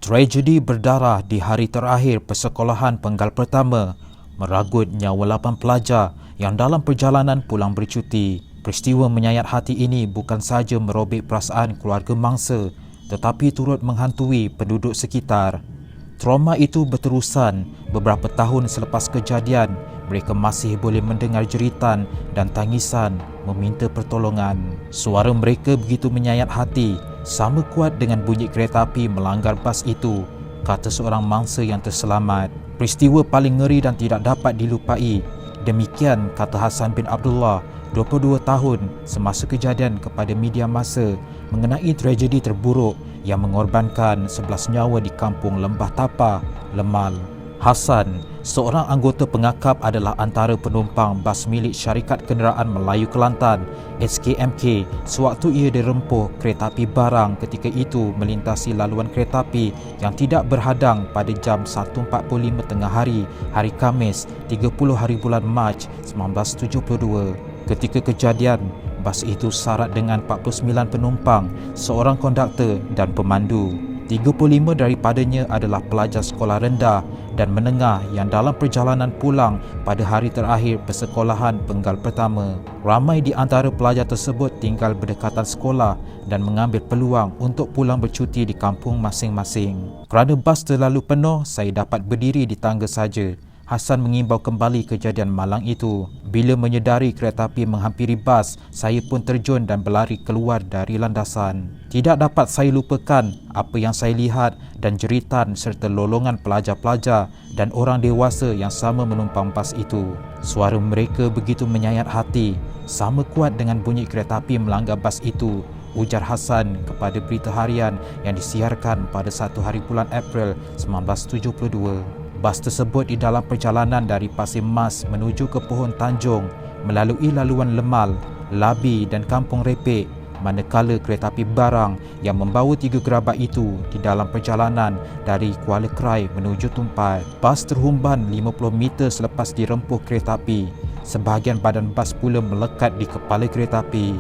Tragedi berdarah di hari terakhir persekolahan penggal pertama meragut nyawa 8 pelajar yang dalam perjalanan pulang bercuti. Peristiwa menyayat hati ini bukan sahaja merobek perasaan keluarga mangsa tetapi turut menghantui penduduk sekitar. Trauma itu berterusan beberapa tahun selepas kejadian. Mereka masih boleh mendengar jeritan dan tangisan meminta pertolongan. Suara mereka begitu menyayat hati, sama kuat dengan bunyi kereta api melanggar bas itu, kata seorang mangsa yang terselamat. Peristiwa paling ngeri dan tidak dapat dilupai. Demikian kata Hassan bin Abdullah, 22 tahun, semasa kejadian kepada media massa mengenai tragedi terburuk yang mengorbankan 11 nyawa di kampung Lembah Tapa, Lemal. Hassan, seorang anggota pengakap, adalah antara penumpang bas milik Syarikat Kenderaan Melayu Kelantan SKMK sewaktu ia dirempuh kereta api barang ketika itu melintasi laluan kereta api yang tidak berhadang pada jam 1.45 tengah hari Khamis 30 hari bulan Mac 1972. Ketika kejadian, bas itu syarat dengan 49 penumpang, seorang konduktor dan pemandu. 35 daripadanya adalah pelajar sekolah rendah dan menengah yang dalam perjalanan pulang pada hari terakhir persekolahan penggal pertama. Ramai di antara pelajar tersebut tinggal berdekatan sekolah dan mengambil peluang untuk pulang bercuti di kampung masing-masing. Kerana bas terlalu penuh, saya dapat berdiri di tangga saja. Hassan mengimbau kembali kejadian malang itu. Bila menyedari kereta api menghampiri bas, saya pun terjun dan berlari keluar dari landasan. Tidak dapat saya lupakan apa yang saya lihat dan jeritan serta lolongan pelajar-pelajar dan orang dewasa yang sama menumpang bas itu. Suara mereka begitu menyayat hati, sama kuat dengan bunyi kereta api melanggar bas itu, ujar Hassan kepada berita harian yang disiarkan pada 1 hari bulan April 1972. Bas tersebut di dalam perjalanan dari Pasir Mas menuju ke Pohon Tanjung melalui laluan Lemal, Labi dan Kampung Repek, manakala kereta api barang yang membawa 3 gerabak itu di dalam perjalanan dari Kuala Krai menuju Tumpat. Bas terhumban 50 meter selepas dirempuh kereta api. Sebahagian badan bas pula melekat di kepala kereta api.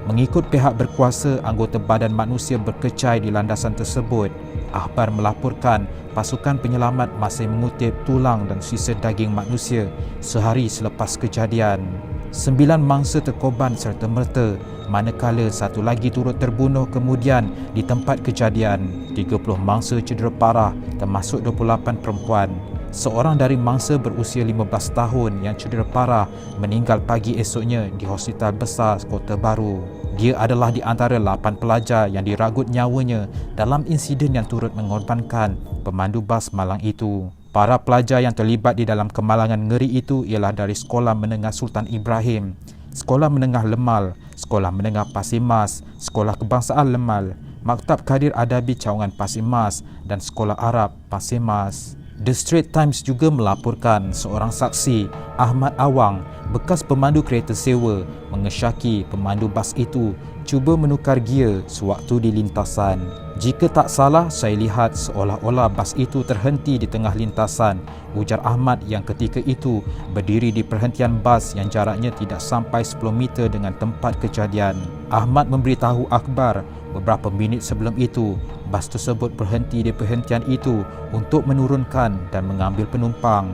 Mengikut pihak berkuasa, anggota badan manusia berkecai di landasan tersebut. Akhbar melaporkan pasukan penyelamat masih mengutip tulang dan sisa daging manusia sehari selepas kejadian. 9 mangsa terkorban serta-merta, manakala satu lagi turut terbunuh kemudian di tempat kejadian. 30 mangsa cedera parah termasuk 28 perempuan. Seorang dari mangsa berusia 15 tahun yang cedera parah meninggal pagi esoknya di Hospital Besar Kota Baru. Dia adalah di antara 8 pelajar yang diragut nyawanya dalam insiden yang turut mengorbankan pemandu bas malang itu. Para pelajar yang terlibat di dalam kemalangan ngeri itu ialah dari Sekolah Menengah Sultan Ibrahim, Sekolah Menengah Lemal, Sekolah Menengah Pasir Mas, Sekolah Kebangsaan Lemal, Maktab Kadir Adabi Cawangan Pasir Mas dan Sekolah Arab Pasir Mas. The Straits Times juga melaporkan seorang saksi, Ahmad Awang, bekas pemandu kereta sewa, mengesyaki pemandu bas itu cuba menukar gear sewaktu di lintasan. Jika tak salah, saya lihat seolah-olah bas itu terhenti di tengah lintasan, ujar Ahmad yang ketika itu berdiri di perhentian bas yang jaraknya tidak sampai 10 meter dengan tempat kejadian. Ahmad memberitahu akhbar beberapa minit sebelum itu, bas tersebut berhenti di perhentian itu untuk menurunkan dan mengambil penumpang.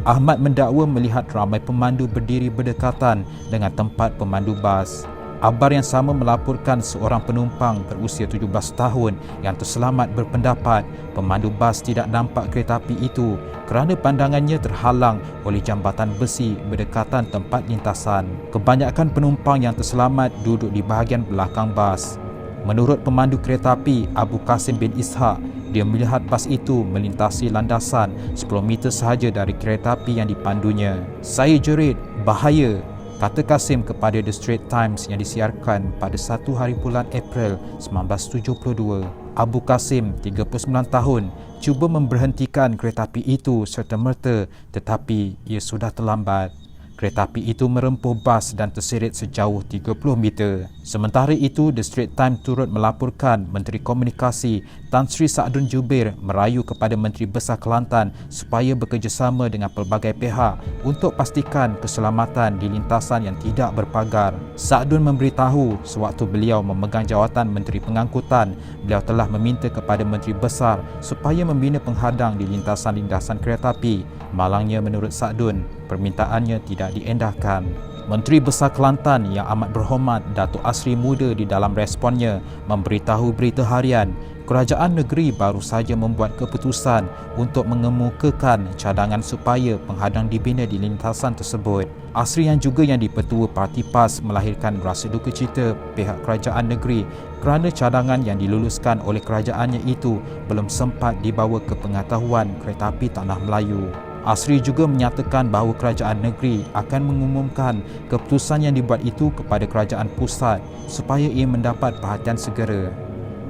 Ahmad mendakwa melihat ramai pemandu berdiri berdekatan dengan tempat pemandu bas. Akhbar yang sama melaporkan seorang penumpang berusia 17 tahun yang terselamat berpendapat pemandu bas tidak nampak kereta api itu kerana pandangannya terhalang oleh jambatan besi berdekatan tempat lintasan. Kebanyakan penumpang yang terselamat duduk di bahagian belakang bas. Menurut pemandu kereta api Abu Qasim bin Ishaq, dia melihat bas itu melintasi landasan 10 meter sahaja dari kereta api yang dipandunya. Saya jerit, bahaya, kata Qasim kepada The Straits Times yang disiarkan pada 1 hari bulan April 1972. Abu Qasim, 39 tahun, cuba memberhentikan kereta api itu serta-merta tetapi ia sudah terlambat. Kereta api itu merempuh bas dan terseret sejauh 30 meter. Sementara itu, The Straits Times turut melaporkan Menteri Komunikasi Tan Sri Saadun Jubair merayu kepada Menteri Besar Kelantan supaya bekerjasama dengan pelbagai pihak untuk pastikan keselamatan di lintasan yang tidak berpagar. Saadun memberitahu sewaktu beliau memegang jawatan Menteri Pengangkutan, beliau telah meminta kepada Menteri Besar supaya membina penghadang di lintasan-lintasan kereta api. Malangnya menurut Saadun, permintaannya tidak diendahkan. Menteri Besar Kelantan yang amat berhormat Datuk Asri Muda di dalam responnya memberitahu Berita Harian, kerajaan negeri baru saja membuat keputusan untuk mengemukakan cadangan supaya penghadang dibina di lintasan tersebut. Asri yang juga yang dipertua Parti PAS melahirkan rasa duka cita pihak kerajaan negeri kerana cadangan yang diluluskan oleh kerajaannya itu belum sempat dibawa ke pengetahuan Kereta Api Tanah Melayu. Asri juga menyatakan bahawa kerajaan negeri akan mengumumkan keputusan yang dibuat itu kepada kerajaan pusat supaya ia mendapat perhatian segera.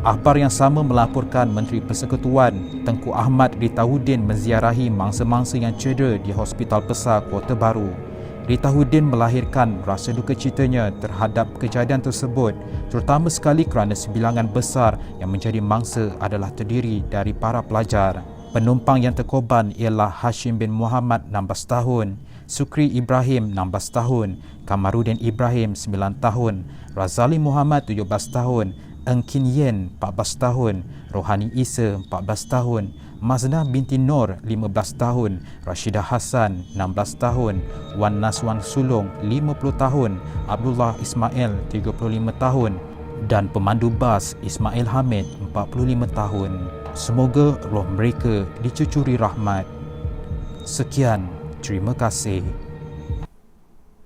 Akhbar yang sama melaporkan Menteri Persekutuan Tengku Ahmad Ritauddin menziarahi mangsa-mangsa yang cedera di Hospital Besar Kota Baru. Ritauddin melahirkan rasa duka citanya terhadap kejadian tersebut, terutama sekali kerana sebilangan besar yang menjadi mangsa adalah terdiri dari para pelajar. Penumpang yang terkorban ialah Hashim bin Muhammad 16 tahun, Sukri Ibrahim 16 tahun, Kamarudin Ibrahim 9 tahun, Razali Muhammad 17 tahun, Engkin Yen 14 tahun, Rohani Isa 14 tahun, Maznah binti Nur 15 tahun, Rashidah Hassan 16 tahun, Wan Naswan Sulong 50 tahun, Abdullah Ismail 35 tahun dan pemandu bas Ismail Hamid 45 tahun. Semoga roh mereka dicucuri rahmat. Sekian, terima kasih.